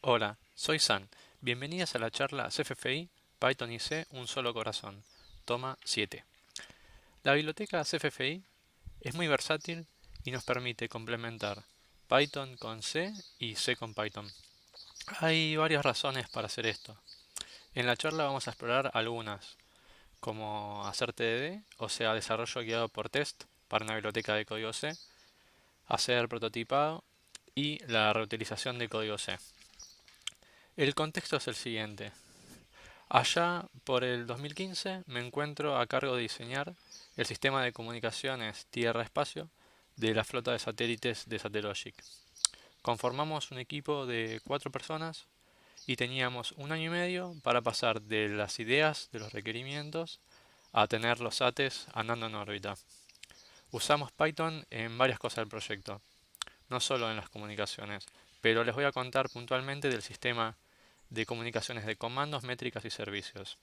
Hola, soy San. Bienvenidas a la charla CFFI, Python y C, un solo corazón. Toma 7. La biblioteca CFFI es muy versátil y nos permite complementar Python con C y C con Python. Hay varias razones para hacer esto. En la charla vamos a explorar algunas, como hacer TDD, o sea, desarrollo guiado por test para una biblioteca de código C, hacer prototipado y la reutilización de código C. El contexto es el siguiente. Allá por el 2015 me encuentro a cargo de diseñar el sistema de comunicaciones Tierra-Espacio de la flota de satélites de Satellogic. Conformamos un equipo de 4 personas y teníamos un año y medio para pasar de las ideas de los requerimientos a tener los sates andando en órbita. Usamos Python en varias cosas del proyecto, no solo en las comunicaciones, pero les voy a contar puntualmente del sistema de comunicaciones de comandos, métricas y servicios.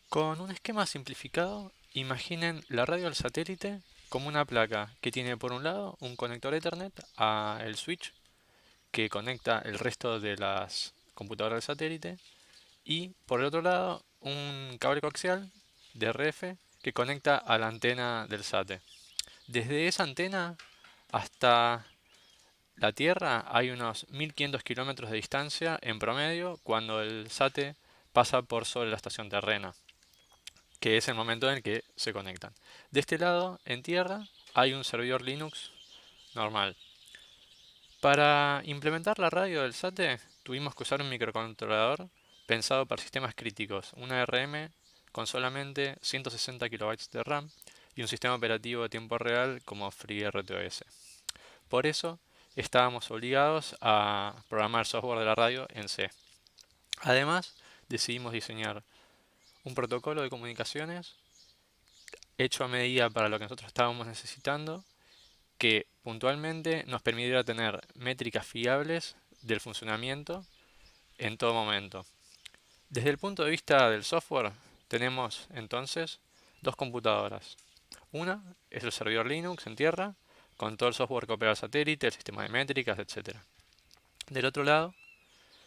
Con un esquema simplificado, imaginen la radio del satélite como una placa que tiene por un lado un conector Ethernet a el switch que conecta el resto de las computadoras del satélite y por el otro lado un cable coaxial de RF que conecta a la antena del SATE. Desde esa antena hasta la Tierra hay unos 1500 kilómetros de distancia en promedio cuando el SATE pasa por sobre la estación terrena, que es el momento en el que se conectan. De este lado, en tierra, hay un servidor Linux normal. Para implementar la radio del SATE, tuvimos que usar un microcontrolador pensado para sistemas críticos, una ARM con solamente 160 kilobytes de RAM y un sistema operativo de tiempo real como FreeRTOS. Por eso, estábamos obligados a programar software de la radio en C. Además, decidimos diseñar un protocolo de comunicaciones hecho a medida para lo que nosotros estábamos necesitando, que puntualmente nos permitiera tener métricas fiables del funcionamiento en todo momento. Desde el punto de vista del software, tenemos entonces dos computadoras. Una es el servidor Linux en tierra, con todo el software que opera el satélite, el sistema de métricas, etc. Del otro lado,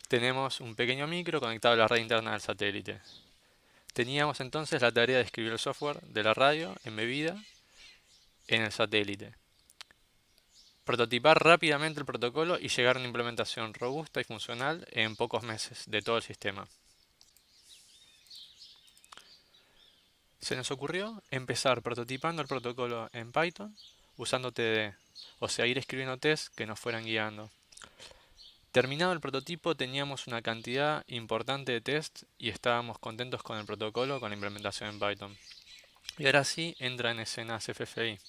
tenemos un pequeño micro conectado a la red interna del satélite. Teníamos entonces la tarea de escribir el software de la radio embebida en el satélite, prototipar rápidamente el protocolo y llegar a una implementación robusta y funcional en pocos meses de todo el sistema. Se nos ocurrió empezar prototipando el protocolo en Python usando TDD, o sea, ir escribiendo tests que nos fueran guiando. Terminado el prototipo teníamos una cantidad importante de tests y estábamos contentos con el protocolo, con la implementación en Python. Y ahora sí entra en escena CFFI.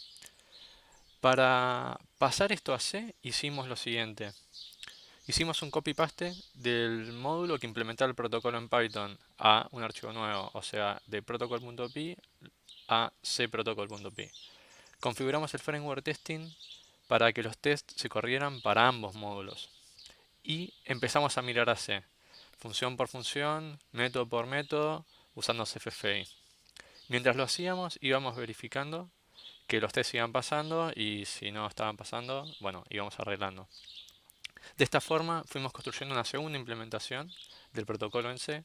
Para pasar esto a C hicimos lo siguiente. Hicimos un copy-paste del módulo que implementaba el protocolo en Python a un archivo nuevo, o sea, de protocol.py a cprotocol.py. Configuramos el framework testing para que los tests se corrieran para ambos módulos. Y empezamos a mirar a C, función por función, método por método, usando CFFI. Mientras lo hacíamos, íbamos verificando que los tests iban pasando y si no estaban pasando, bueno, íbamos arreglando. De esta forma fuimos construyendo una segunda implementación del protocolo en C,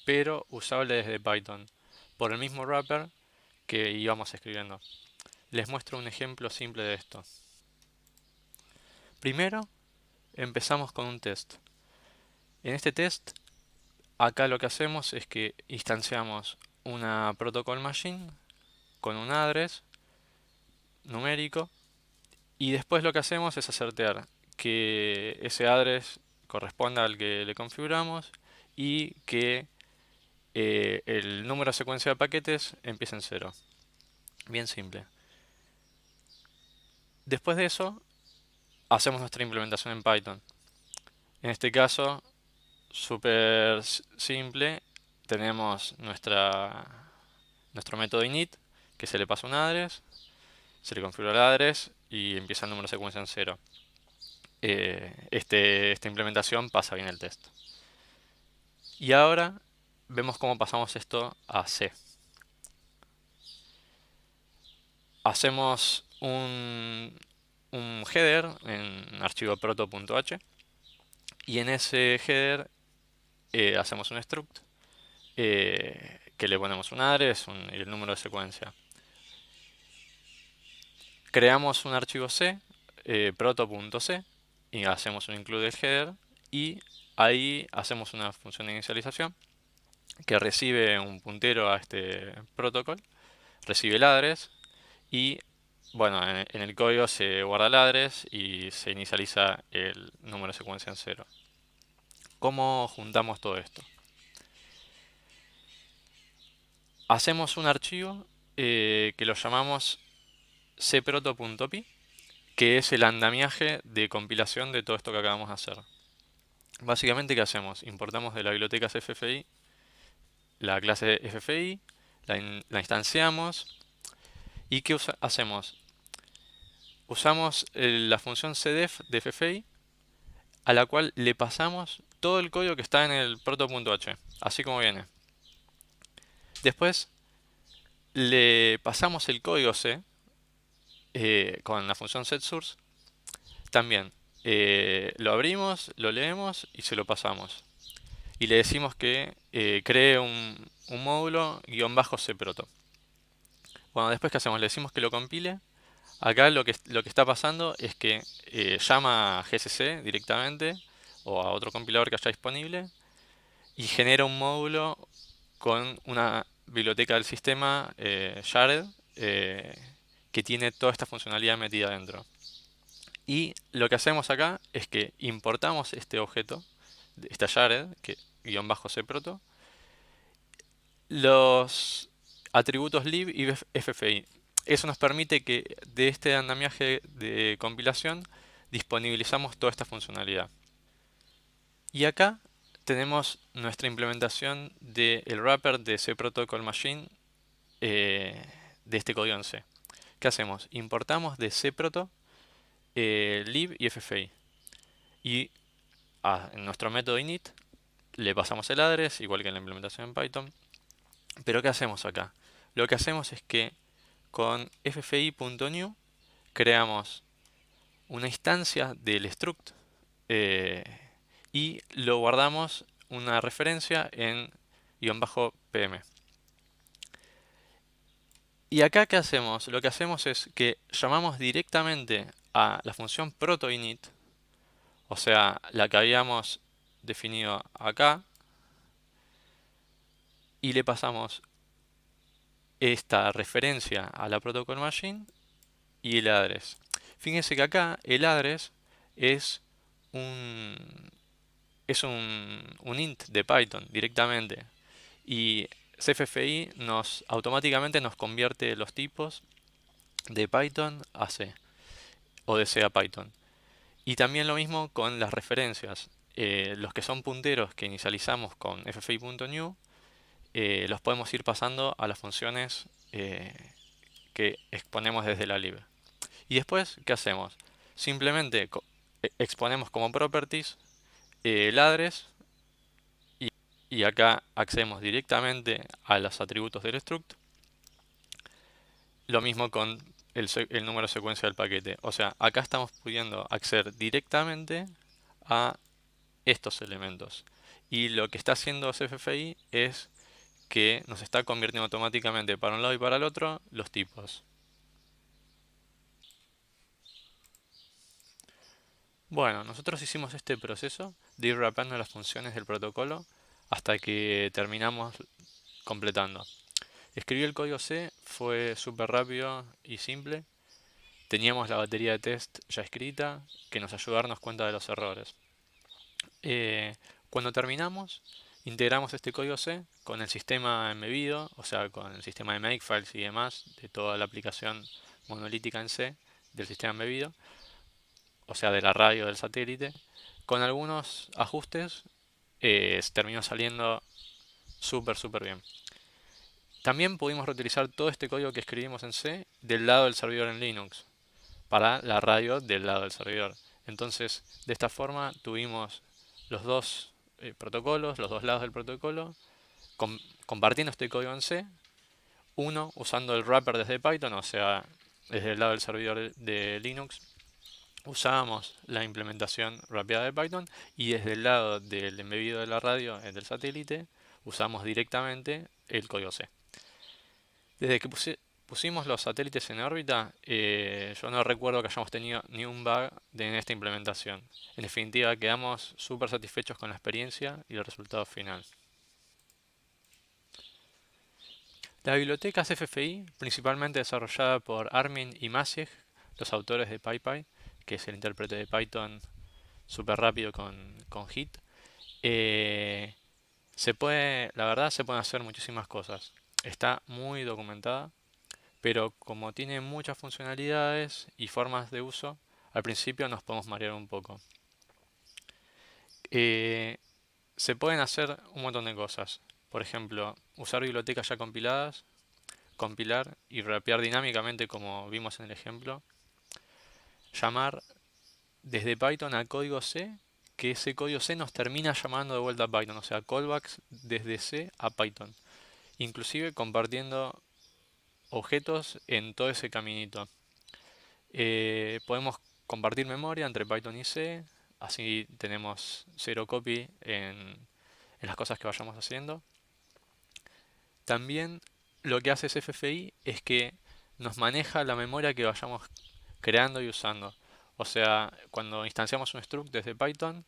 pero usable desde Python, por el mismo wrapper que íbamos escribiendo. Les muestro un ejemplo simple de esto. Primero, empezamos con un test. En este test, acá lo que hacemos es que instanciamos una protocol machine con un address numérico y después lo que hacemos es acertar que ese address corresponda al que le configuramos y que el número de secuencia de paquetes empieza en cero. Bien simple. Después de eso, hacemos nuestra implementación en Python. En este caso, súper simple, tenemos nuestro método init, que se le pasa un address, se le configura el address y empieza el número de secuencia en cero. Esta implementación pasa bien el test. Y ahora vemos cómo pasamos esto a C. Hacemos un header en archivo proto.h y en ese header hacemos un struct que le ponemos un address y el número de secuencia. Creamos un archivo C, proto.c, y hacemos un include del header y ahí hacemos una función de inicialización que recibe un puntero a este protocolo, recibe el address y bueno, en el código se guarda el address y se inicializa el número de secuencia en 0. ¿Cómo juntamos todo esto? Hacemos un archivo que lo llamamos cproto.py, que es el andamiaje de compilación de todo esto que acabamos de hacer. Básicamente, ¿qué hacemos? Importamos de la biblioteca FFI la clase FFI, la instanciamos y ¿qué hacemos? Usamos la función cdef de FFI a la cual le pasamos todo el código que está en el proto.h, así como viene. Después le pasamos el código C con la función setSource. También lo abrimos, lo leemos y se lo pasamos. Y le decimos que cree un módulo --cproto. Bueno, después ¿qué hacemos? Le decimos que lo compile. Acá lo que está pasando es que llama a GCC directamente o a otro compilador que haya disponible y genera un módulo con una biblioteca del sistema shared que tiene toda esta funcionalidad metida dentro. Y lo que hacemos acá es que importamos este objeto, esta shared, que --cproto, los atributos lib y ffi. Eso nos permite que de este andamiaje de compilación disponibilizamos toda esta funcionalidad. Y acá tenemos nuestra implementación del wrapper de C Protocol Machine de este código en C. ¿Qué hacemos? Importamos de cproto lib y ffi. Y en nuestro método init le pasamos el address, igual que en la implementación en Python. Pero ¿qué hacemos acá? Lo que hacemos es que con ffi.new creamos una instancia del struct y lo guardamos una referencia en --pm. Y acá ¿qué hacemos? Lo que hacemos es que llamamos directamente a la función protoinit, o sea, la que habíamos definido acá, y le pasamos esta referencia a la protocol machine y el address. Fíjense que acá el address es un int de Python directamente y CFFI automáticamente nos convierte los tipos de Python a C o de C a Python. Y también lo mismo con las referencias. Los que son punteros que inicializamos con ffi.new los podemos ir pasando a las funciones que exponemos desde la lib. Y después, ¿qué hacemos? Simplemente exponemos como properties el address y acá accedemos directamente a los atributos del struct. Lo mismo con el número de secuencia del paquete. O sea, acá estamos pudiendo acceder directamente a estos elementos. Y lo que está haciendo CFFI es que nos está convirtiendo automáticamente para un lado y para el otro los tipos. Bueno, nosotros hicimos este proceso de ir rapeando las funciones del protocolo hasta que terminamos completando. Escribir el código C fue súper rápido y simple. Teníamos la batería de test ya escrita que nos ayudó a darnos cuenta de los errores. Cuando terminamos, integramos este código C con el sistema embebido, o sea, con el sistema de makefiles y demás de toda la aplicación monolítica en C del sistema embebido, o sea, de la radio del satélite. Con algunos ajustes terminó saliendo súper bien. También pudimos reutilizar todo este código que escribimos en C del lado del servidor en Linux para la radio del lado del servidor. Entonces, de esta forma tuvimos los dos protocolos, los dos lados del protocolo, compartiendo este código en C, uno usando el wrapper desde Python, o sea, desde el lado del servidor de Linux, usábamos la implementación rápida de Python y desde el lado del embebido de la radio, del satélite, usamos directamente el código C. Desde que pusimos los satélites en órbita, yo no recuerdo que hayamos tenido ni un bug en esta implementación. En definitiva, quedamos súper satisfechos con la experiencia y el resultado final. La biblioteca CFFI, principalmente desarrollada por Armin y Maciej, los autores de PyPy, que es el intérprete de Python súper rápido con HIT, eh, la verdad, se pueden hacer muchísimas cosas. Está muy documentada, pero como tiene muchas funcionalidades y formas de uso, al principio nos podemos marear un poco. Eh, Se pueden hacer un montón de cosas. Por ejemplo, usar bibliotecas ya compiladas, compilar y rapear dinámicamente como vimos en el ejemplo. Llamar desde Python a código C, que ese código C nos termina llamando de vuelta a Python, o sea, callbacks desde C a Python. Inclusive compartiendo objetos en todo ese caminito. Podemos compartir memoria entre Python y C, así tenemos zero copy en las cosas que vayamos haciendo. También lo que hace CFFI es que nos maneja la memoria que vayamos creando y usando. O sea, cuando instanciamos un struct desde Python,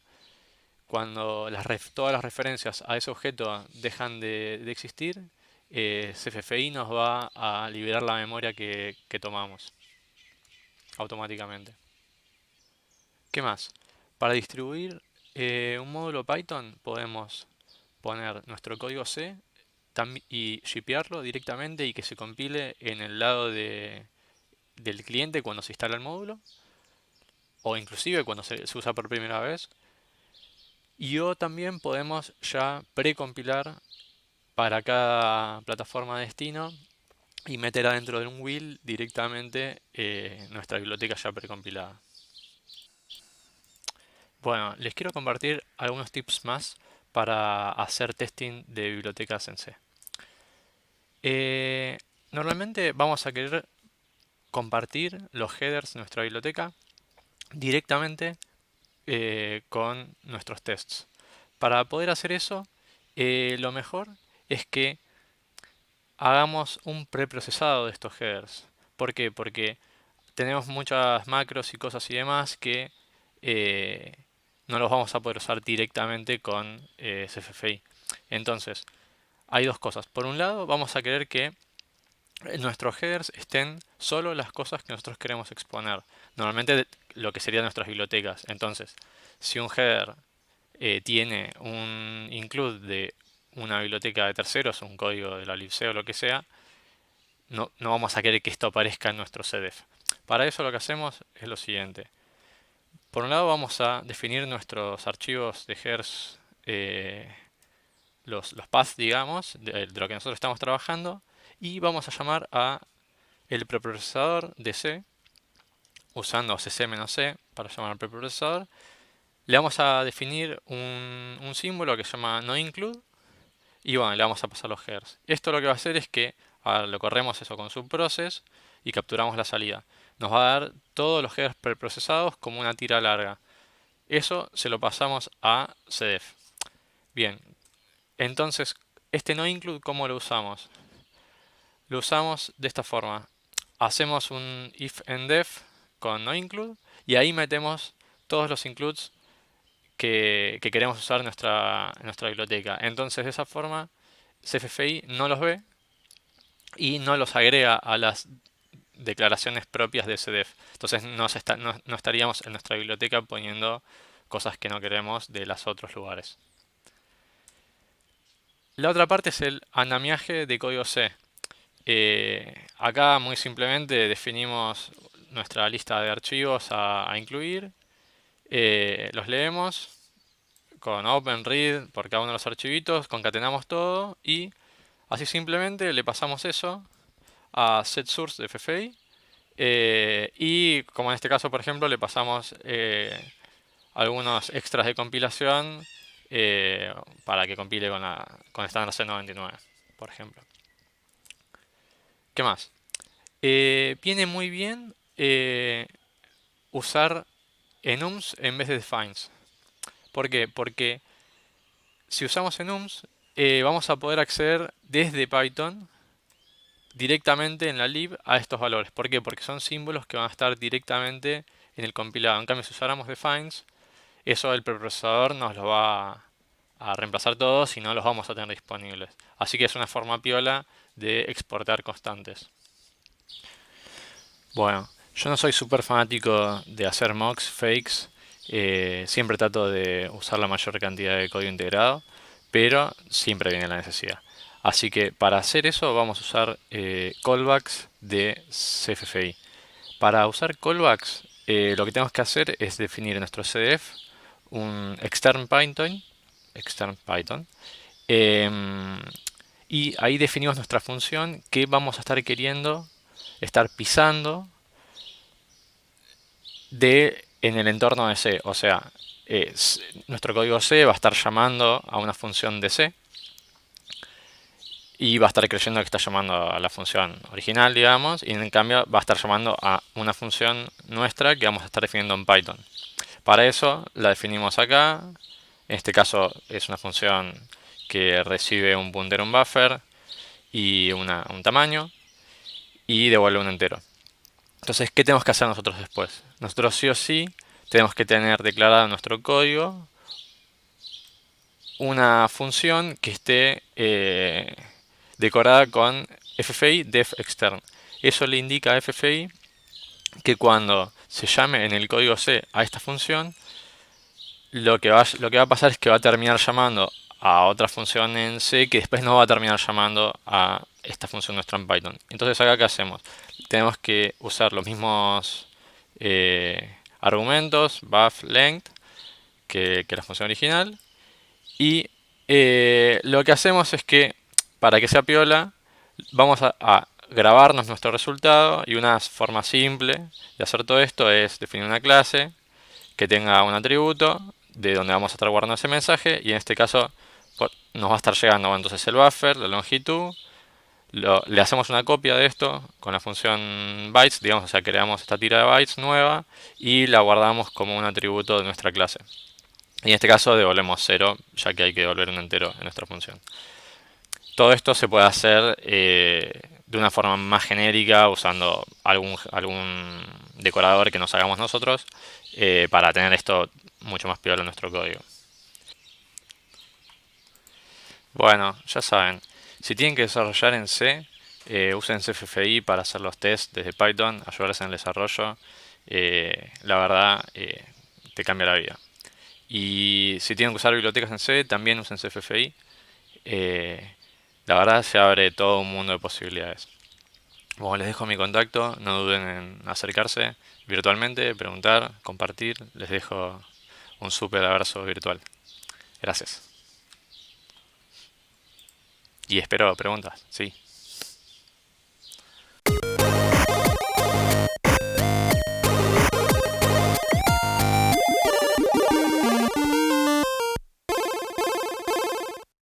cuando todas las referencias a ese objeto dejan de existir, CFFI nos va a liberar la memoria que tomamos automáticamente. ¿Qué más? Para distribuir un módulo Python podemos poner nuestro código C y shipearlo directamente y que se compile en el lado del cliente cuando se instala el módulo o inclusive cuando se usa por primera vez. O también podemos ya precompilar para cada plataforma de destino y meter adentro de un wheel directamente nuestra biblioteca ya precompilada. Bueno, les quiero compartir algunos tips más para hacer testing de bibliotecas en C. Eh, Normalmente vamos a querer compartir los headers de nuestra biblioteca directamente con nuestros tests. Para poder hacer eso, lo mejor es que hagamos un preprocesado de estos headers. ¿Por qué? Porque tenemos muchas macros y cosas y demás que eh, no los vamos a poder usar directamente con CFFI. Entonces, hay dos cosas. Por un lado, vamos a querer que en nuestros headers estén solo las cosas que nosotros queremos exponer. Normalmente lo que serían nuestras bibliotecas. Entonces, si un header tiene un include de una biblioteca de terceros, un código de la libc o lo que sea, no vamos a querer que esto aparezca en nuestro CDF. Para eso lo que hacemos es lo siguiente. Por un lado vamos a definir nuestros archivos de headers, los paths, digamos, de lo que nosotros estamos trabajando, y vamos a llamar a el preprocesador de C, usando cc-c para llamar al preprocesador. Le vamos a definir un símbolo que se llama noInclude y bueno, le vamos a pasar los headers. Esto lo que va a hacer es que ahora lo corremos eso con subprocess y capturamos la salida. Nos va a dar todos los headers preprocesados como una tira larga. Eso se lo pasamos a CDF. Bien, entonces este noInclude, ¿cómo lo usamos? Lo usamos de esta forma. Hacemos un if and def con noInclude y ahí metemos todos los includes que queremos usar en nuestra biblioteca. Entonces de esa forma CFFI no los ve y no los agrega a las declaraciones propias de CDF. Entonces no estaríamos en nuestra biblioteca poniendo cosas que no queremos de los otros lugares. La otra parte es el andamiaje de código C. Acá muy simplemente definimos nuestra lista de archivos a incluir, los leemos con open, read por cada uno de los archivitos, concatenamos todo y así simplemente le pasamos eso a setSource de FFI y como en este caso por ejemplo le pasamos algunos extras de compilación para que compile con estándar C99 por ejemplo. ¿Qué más? Viene muy bien usar enums en vez de defines. ¿Por qué? Porque si usamos enums, vamos a poder acceder desde Python directamente en la lib a estos valores. ¿Por qué? Porque son símbolos que van a estar directamente en el compilado. En cambio, si usáramos defines, eso el preprocesador nos lo va a reemplazar todos y no los vamos a tener disponibles. Así que es una forma piola de exportar constantes. Bueno, yo no soy súper fanático de hacer mocks, fakes. Siempre trato de usar la mayor cantidad de código integrado, pero siempre viene la necesidad. Así que para hacer eso vamos a usar callbacks de CFFI. Para usar callbacks, lo que tenemos que hacer es definir en nuestro CDF un extern Python, em, y ahí definimos nuestra función que vamos a estar queriendo estar pisando en el entorno de C. O sea, nuestro código C va a estar llamando a una función de C y va a estar creyendo que está llamando a la función original, digamos, y en cambio va a estar llamando a una función nuestra que vamos a estar definiendo en Python. Para eso la definimos acá. En este caso es una función que recibe un puntero, un buffer y un tamaño y devuelve un entero. Entonces, ¿qué tenemos que hacer nosotros después? Nosotros sí o sí tenemos que tener declarado en nuestro código una función que esté decorada con FFI def extern. Eso le indica a FFI que cuando se llame en el código C a esta función, lo que va a pasar es que va a terminar llamando a otra función en C que después no va a terminar llamando a esta función nuestra en Python. Entonces acá ¿qué hacemos? Tenemos que usar los mismos argumentos, buff, length, que la función original. Y lo que hacemos es que, para que sea piola, vamos a grabarnos nuestro resultado y una forma simple de hacer todo esto es definir una clase que tenga un atributo de donde vamos a estar guardando ese mensaje y en este caso nos va a estar llegando entonces el buffer, la longitud, le hacemos una copia de esto con la función bytes, digamos, o sea, creamos esta tira de bytes nueva y la guardamos como un atributo de nuestra clase. Y en este caso devolvemos 0, ya que hay que devolver un entero en nuestra función. Todo esto se puede hacer de una forma más genérica, usando algún decorador que nos hagamos nosotros, para tener esto mucho más piola en nuestro código. Bueno, ya saben, si tienen que desarrollar en C, usen CFFI para hacer los tests desde Python, ayudarles en el desarrollo. La verdad, te cambia la vida. Y si tienen que usar bibliotecas en C, también usen CFFI. La verdad se abre todo un mundo de posibilidades. Bueno, les dejo mi contacto, no duden en acercarse virtualmente, preguntar, compartir. Les dejo un súper abrazo virtual. Gracias. Y espero preguntas, sí.